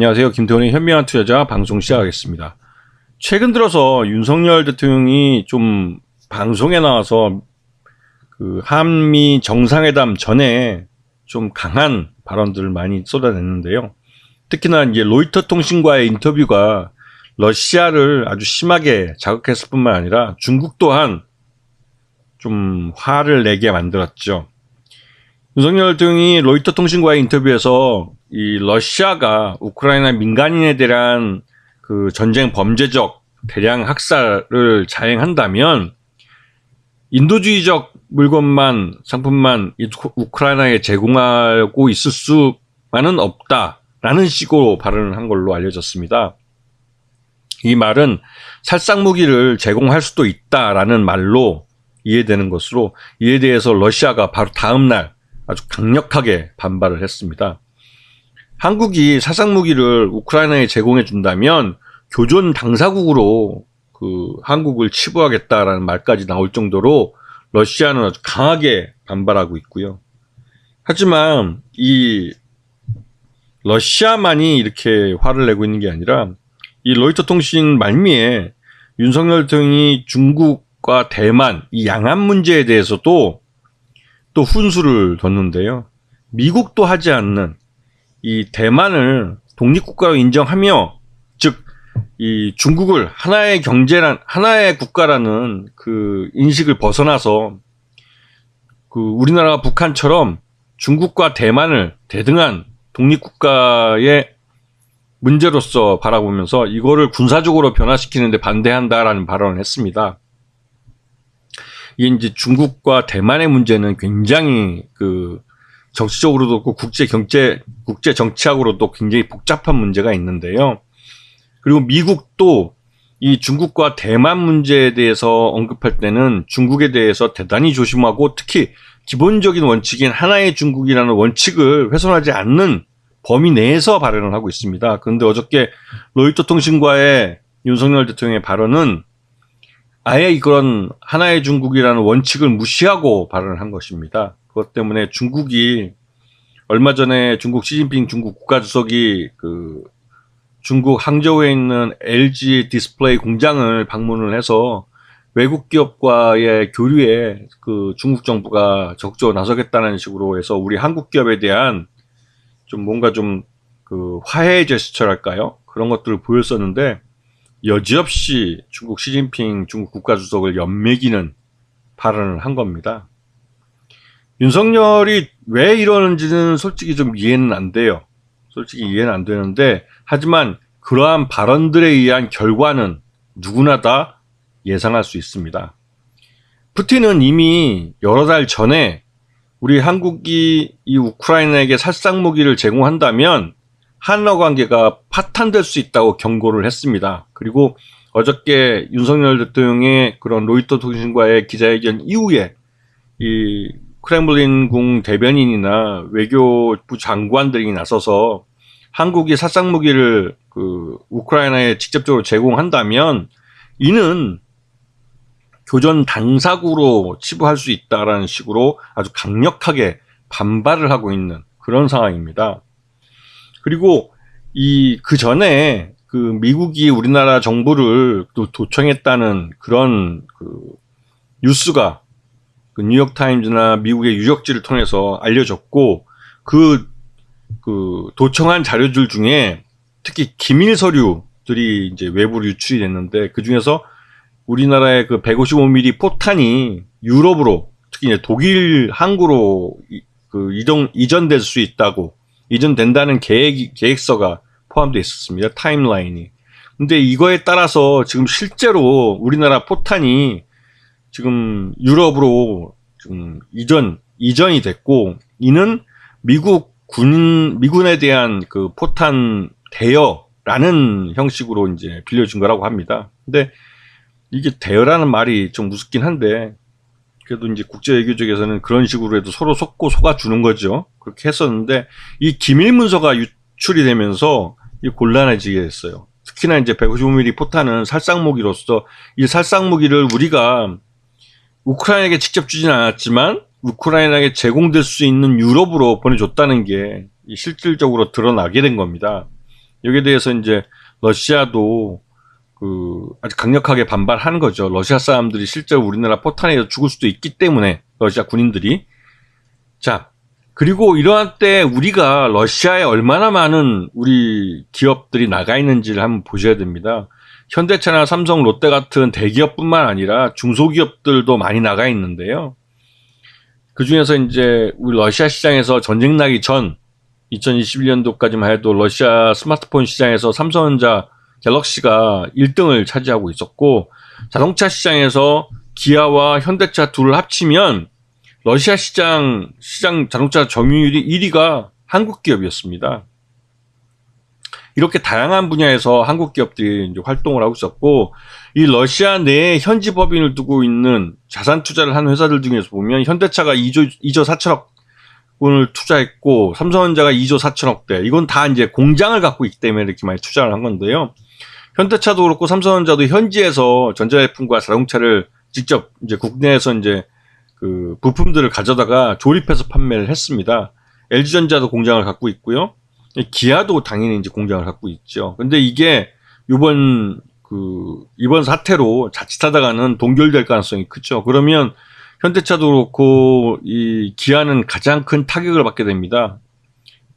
안녕하세요. 김태훈의 현명한 투자자 방송 시작하겠습니다. 최근 들어서 윤석열 대통령이 좀 방송에 나와서 그 한미 정상회담 전에 좀 강한 발언들을 많이 쏟아냈는데요. 특히나 이제 로이터 통신과의 인터뷰가 러시아를 아주 심하게 자극했을 뿐만 아니라 중국 또한 좀 화를 내게 만들었죠. 윤석열 대통령이 로이터 통신과의 인터뷰에서 이 러시아가 우크라이나 민간인에 대한 그 전쟁 범죄적 대량 학살을 자행한다면 인도주의적 물건만 상품만 우크라이나에 제공하고 있을 수만은 없다라는 식으로 발언을 한 걸로 알려졌습니다. 이 말은 살상 무기를 제공할 수도 있다라는 말로 이해되는 것으로 이에 대해서 러시아가 바로 다음 날 아주 강력하게 반발을 했습니다. 한국이 살상무기를 우크라이나에 제공해 준다면 교전 당사국으로 그 한국을 치부하겠다라는 말까지 나올 정도로 러시아는 아주 강하게 반발하고 있고요. 하지만 이 러시아만이 이렇게 화를 내고 있는 게 아니라 이 로이터 통신 말미에 윤석열 대통령이 중국과 대만 이 양안 문제에 대해서도 또 훈수를 뒀는데요. 미국도 하지 않는 이 대만을 독립국가로 인정하며, 즉 이 중국을 하나의 하나의 국가라는 그 인식을 벗어나서 그 우리나라가 북한처럼 중국과 대만을 대등한 독립국가의 문제로서 바라보면서 이거를 군사적으로 변화시키는데 반대한다라는 발언을 했습니다. 이게 이제 중국과 대만의 문제는 굉장히 그 정치적으로도 그렇고 국제 정치학으로도 굉장히 복잡한 문제가 있는데요. 그리고 미국도 이 중국과 대만 문제에 대해서 언급할 때는 중국에 대해서 대단히 조심하고 특히 기본적인 원칙인 하나의 중국이라는 원칙을 훼손하지 않는 범위 내에서 발언을 하고 있습니다. 그런데 어저께 로이터 통신과의 윤석열 대통령의 발언은 아예 그런 하나의 중국이라는 원칙을 무시하고 발언을 한 것입니다. 그것 때문에 중국이 얼마 전에 중국 시진핑 중국 국가주석이 그 중국 항저우에 있는 LG 디스플레이 공장을 방문을 해서 외국 기업과의 교류에 그 중국 정부가 적극적으로 나서겠다는 식으로 해서 우리 한국 기업에 대한 좀 뭔가 좀 그 화해 제스처랄까요? 그런 것들을 보였었는데 여지없이 중국 시진핑 중국 국가주석을 연맥이는 발언을 한 겁니다. 윤석열이 왜 이러는지는 솔직히 좀 이해는 안 돼요. 솔직히 이해는 안 되는데 하지만 그러한 발언들에 의한 결과는 누구나 다 예상할 수 있습니다. 푸틴은 이미 여러 달 전에 우리 한국이 이 우크라이나에게 살상무기를 제공한다면 한러 관계가 파탄될 수 있다고 경고를 했습니다. 그리고 어저께 윤석열 대통령의 그런 로이터 통신과의 기자회견 이후에 이 크렘플린궁 대변인이나 외교부 장관들이 나서서 한국이 살상무기를 그 우크라이나에 직접적으로 제공한다면 이는 교전 당사국으로 치부할 수 있다라는 식으로 아주 강력하게 반발을 하고 있는 그런 상황입니다. 그리고 그 전에 그 미국이 우리나라 정부를 또 도청했다는 그런 그 뉴스가 그 뉴욕타임즈나 미국의 유적지를 통해서 알려졌고 그 도청한 자료들 중에 특히 기밀 서류들이 이제 외부로 유출이 됐는데 그 중에서 우리나라의 그 155mm 포탄이 유럽으로 특히 이제 독일 항구로 그 이전될 수 있다고 이전된다는 계획서가 포함되어 있었습니다. 타임라인이. 근데 이거에 따라서 지금 실제로 우리나라 포탄이 지금 유럽으로 지금 이전이 됐고 이는 미군에 대한 그 포탄 대여라는 형식으로 이제 빌려준 거라고 합니다. 근데 이게 대여라는 말이 좀 우습긴 한데 그래도 이제 국제 외교 쪽에서는 그런 식으로 해도 서로 속아주는 거죠. 그렇게 했었는데 이 기밀 문서가 유출이 되면서 곤란해지게 됐어요. 특히나 이제 155mm 포탄은 살상무기로서 이 살상무기를 우리가 우크라이나에게 직접 주진 않았지만 우크라이나에게 제공될 수 있는 유럽으로 보내줬다는 게 실질적으로 드러나게 된 겁니다. 여기에 대해서 이제 러시아도 아주 강력하게 반발하는 거죠. 러시아 사람들이 실제로 우리나라 포탄에 죽을 수도 있기 때문에, 러시아 군인들이. 자, 그리고 이러한 때 우리가 러시아에 얼마나 많은 우리 기업들이 나가 있는지를 한번 보셔야 됩니다. 현대차나 삼성, 롯데 같은 대기업뿐만 아니라 중소기업들도 많이 나가 있는데요. 그 중에서 이제 우리 러시아 시장에서 전쟁 나기 전 2021년도까지만 해도 러시아 스마트폰 시장에서 삼성전자, 갤럭시가 1등을 차지하고 있었고, 자동차 시장에서 기아와 현대차 둘을 합치면 러시아 시장 자동차 점유율이 1위가 한국 기업이었습니다. 이렇게 다양한 분야에서 한국 기업들이 이제 활동을 하고 있었고, 이 러시아 내에 현지 법인을 두고 있는 자산 투자를 하는 회사들 중에서 보면 현대차가 2조 4천억 원을 투자했고, 삼성전자가 2조 4천억대. 이건 다 이제 공장을 갖고 있기 때문에 이렇게 많이 투자를 한 건데요. 현대차도 그렇고 삼성전자도 현지에서 전자제품과 자동차를 직접 이제 국내에서 이제 그 부품들을 가져다가 조립해서 판매를 했습니다. LG전자도 공장을 갖고 있고요. 기아도 당연히 이제 공장을 갖고 있죠. 근데 이게 이번 사태로 자칫하다가는 동결될 가능성이 크죠. 그러면 현대차도 그렇고 이 기아는 가장 큰 타격을 받게 됩니다.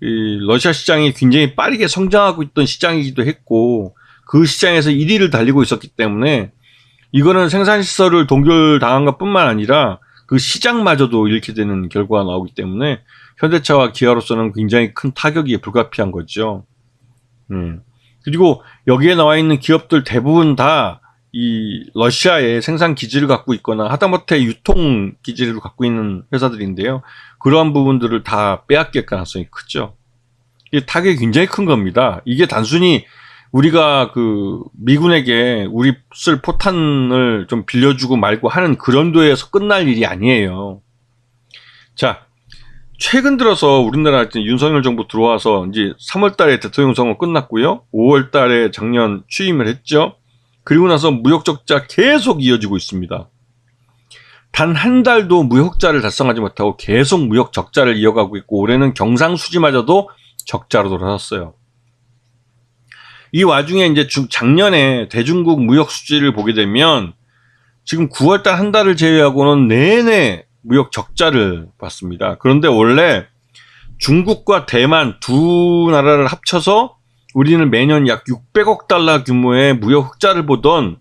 이 러시아 시장이 굉장히 빠르게 성장하고 있던 시장이기도 했고, 그 시장에서 1위를 달리고 있었기 때문에 이거는 생산시설을 동결당한 것뿐만 아니라 그 시장마저도 잃게 되는 결과가 나오기 때문에 현대차와 기아로서는 굉장히 큰 타격이 불가피한 거죠. 그리고 여기에 나와 있는 기업들 대부분 다 이 러시아의 생산 기지를 갖고 있거나 하다못해 유통 기지를 갖고 있는 회사들인데요. 그러한 부분들을 다 빼앗길 가능성이 크죠. 이게 타격이 굉장히 큰 겁니다. 이게 단순히 우리가 미군에게 우리 쓸 포탄을 좀 빌려주고 말고 하는 그런 도에서 끝날 일이 아니에요. 자, 최근 들어서 우리나라 윤석열 정부 들어와서 이제 3월 달에 대통령 선거 끝났고요. 5월 달에 작년 취임을 했죠. 그리고 나서 무역 적자 계속 이어지고 있습니다. 단 한 달도 무역 흑자를 달성하지 못하고 계속 무역 적자를 이어가고 있고, 올해는 경상수지마저도 적자로 돌아섰어요. 이 와중에 이제 작년에 대중국 무역 수지를 보게 되면 지금 9월달 한 달을 제외하고는 내내 무역 적자를 봤습니다. 그런데 원래 중국과 대만 두 나라를 합쳐서 우리는 매년 약 600억 달러 규모의 무역 흑자를 보던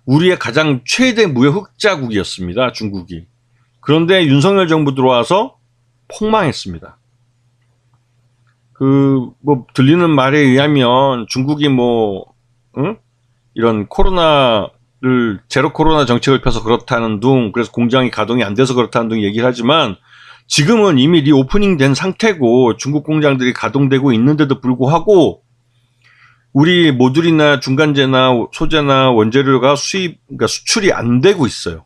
우리의 가장 최대 무역 흑자국이었습니다. 중국이. 그런데 윤석열 정부 들어와서 폭망했습니다. 들리는 말에 의하면 중국이 이런 제로 코로나 정책을 펴서 그렇다는 둥, 그래서 공장이 가동이 안 돼서 그렇다는 둥 얘기를 하지만, 지금은 이미 리오프닝 된 상태고 중국 공장들이 가동되고 있는데도 불구하고 우리 모듈이나 중간재나 소재나 원재료가 그러니까 수출이 안 되고 있어요.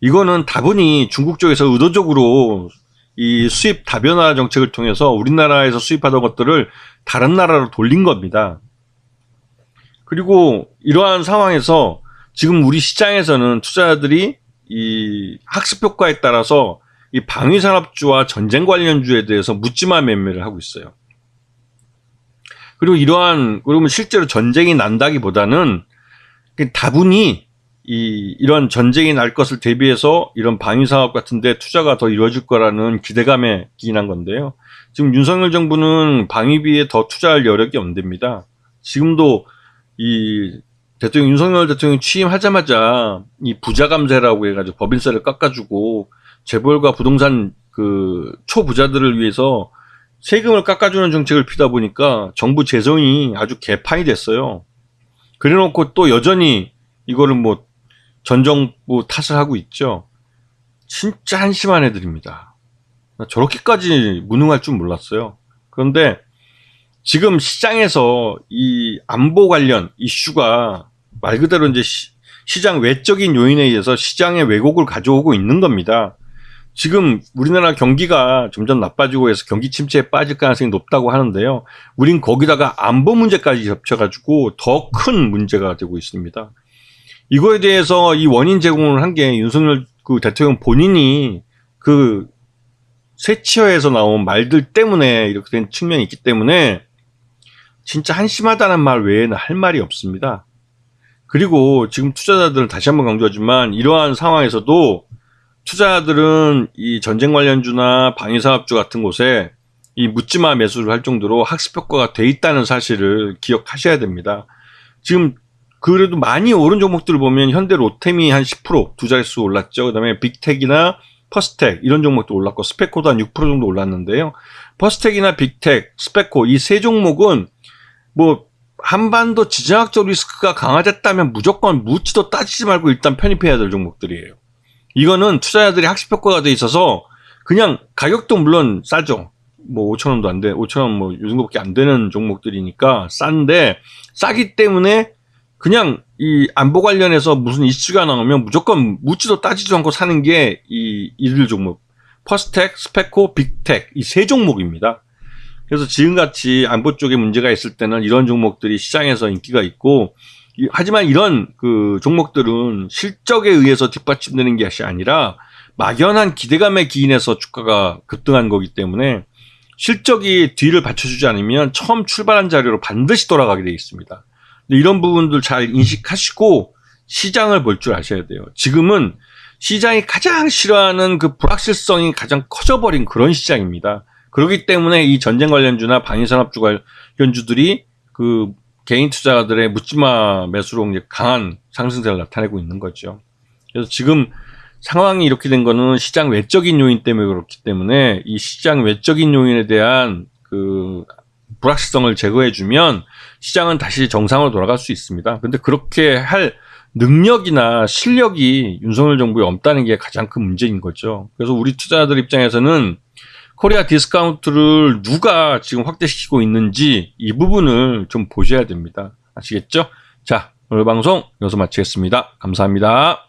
이거는 다분히 중국 쪽에서 의도적으로 이 수입 다변화 정책을 통해서 우리나라에서 수입하던 것들을 다른 나라로 돌린 겁니다. 그리고 이러한 상황에서 지금 우리 시장에서는 투자자들이 이 학습 효과에 따라서 이 방위산업주와 전쟁 관련주에 대해서 묻지마 매매를 하고 있어요. 그리고 그러면 실제로 전쟁이 난다기보다는 다분히 이런 전쟁이 날 것을 대비해서 이런 방위산업 같은 데 투자가 더 이루어질 거라는 기대감에 기인한 건데요. 지금 윤석열 정부는 방위비에 더 투자할 여력이 없답니다. 지금도 윤석열 대통령이 취임하자마자 이 부자감세라고 해가지고 법인세를 깎아주고 재벌과 부동산 초부자들을 위해서 세금을 깎아주는 정책을 피다 보니까 정부 재정이 아주 개판이 됐어요. 그래 놓고 또 여전히 이거를 전 정부 탓을 하고 있죠. 진짜 한심한 애들입니다. 저렇게까지 무능할 줄 몰랐어요. 그런데 지금 시장에서 이 안보 관련 이슈가 말 그대로 이제 시장 외적인 요인에 의해서 시장의 왜곡을 가져오고 있는 겁니다. 지금 우리나라 경기가 점점 나빠지고 해서 경기 침체에 빠질 가능성이 높다고 하는데요. 우린 거기다가 안보 문제까지 겹쳐가지고 더 큰 문제가 되고 있습니다. 이거에 대해서 이 원인 제공을 한 게 윤석열 대통령 본인이 쇠치어에서 나온 말들 때문에 이렇게 된 측면이 있기 때문에 진짜 한심하다는 말 외에는 할 말이 없습니다. 그리고 지금 투자자들은 다시 한번 강조하지만 이러한 상황에서도 투자자들은 이 전쟁 관련주나 방위산업주 같은 곳에 이 묻지마 매수를 할 정도로 학습 효과가 돼 있다는 사실을 기억하셔야 됩니다. 지금 그래도 많이 오른 종목들을 보면 현대 로템이 한 10%, 두 자릿수 올랐죠. 그 다음에 빅텍이나 퍼스텍 이런 종목도 올랐고 스페코도 한 6% 정도 올랐는데요. 퍼스텍이나 빅텍, 스페코 이 세 종목은 뭐 한반도 지정학적 리스크가 강화됐다면 무조건 묻지도 따지지 말고 일단 편입해야 될 종목들이에요. 이거는 투자자들이 학습 효과가 돼 있어서 그냥 가격도 물론 싸죠. 뭐 5,000원도 안 돼, 5,000원 뭐 이 정도밖에 안 되는 종목들이니까 싼데 싸기 때문에 그냥 이 안보 관련해서 무슨 이슈가 나오면 무조건 묻지도 따지지도 않고 사는 게 이들 종목. 퍼스텍, 스페코, 빅텍 이 세 종목입니다. 그래서 지금같이 안보 쪽에 문제가 있을 때는 이런 종목들이 시장에서 인기가 있고 하지만 이런 그 종목들은 실적에 의해서 뒷받침되는 것이 아니라 막연한 기대감에 기인해서 주가가 급등한 거기 때문에 실적이 뒤를 받쳐주지 않으면 처음 출발한 자리로 반드시 돌아가게 되어 있습니다. 이런 부분들 잘 인식하시고 시장을 볼 줄 아셔야 돼요. 지금은 시장이 가장 싫어하는 그 불확실성이 가장 커져버린 그런 시장입니다. 그렇기 때문에 이 전쟁 관련주나 방위산업주 관련주들이 그 개인 투자자들의 묻지마 매수로 이제 강한 상승세를 나타내고 있는 거죠. 그래서 지금 상황이 이렇게 된 거는 시장 외적인 요인 때문에 그렇기 때문에 이 시장 외적인 요인에 대한 그 불확실성을 제거해주면 시장은 다시 정상으로 돌아갈 수 있습니다. 근데 그렇게 할 능력이나 실력이 윤석열 정부에 없다는 게 가장 큰 문제인 거죠. 그래서 우리 투자자들 입장에서는 코리아 디스카운트를 누가 지금 확대시키고 있는지 이 부분을 좀 보셔야 됩니다. 아시겠죠? 자, 오늘 방송 여기서 마치겠습니다. 감사합니다.